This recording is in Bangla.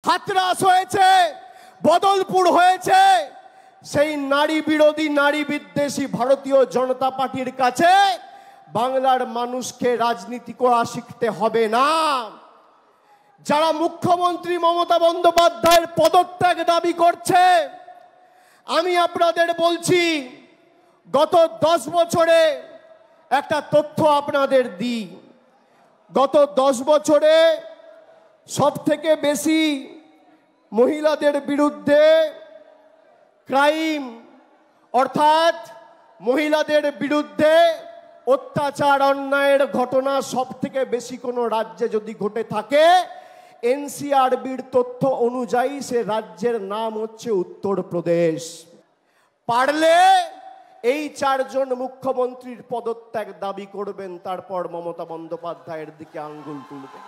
হাতরাস হয়েছে, বদলপুর হয়েছে, সেই নারী বিরোধী নারী বিদ্বেষী ভারতীয় জনতা পার্টির কাছে বাংলার মানুষকে রাজনীতি করা শিখতে হবে না। যারা মুখ্যমন্ত্রী মমতা বন্দ্যোপাধ্যায়ের পদত্যাগ দাবি করছে, আমি আপনাদের বলছি, গত 10 বছরে একটা তথ্য আপনাদের দিই। গত 10 বছরে সবথেকে বেশি মহিলাদের বিরুদ্ধে ক্রাইম, অর্থাৎ মহিলাদের বিরুদ্ধে অত্যাচার অন্যায়ের ঘটনা সবথেকে বেশি কোনো রাজ্যে যদি ঘটে থাকে, এনসিআরবির তথ্য অনুযায়ী সে রাজ্যের নাম হচ্ছে উত্তরপ্রদেশ। পারলে এই 4 জন মুখ্যমন্ত্রীর পদত্যাগ দাবি করবেন, তারপর মমতা বন্দ্যোপাধ্যায়ের দিকে আঙ্গুল তুলবেন।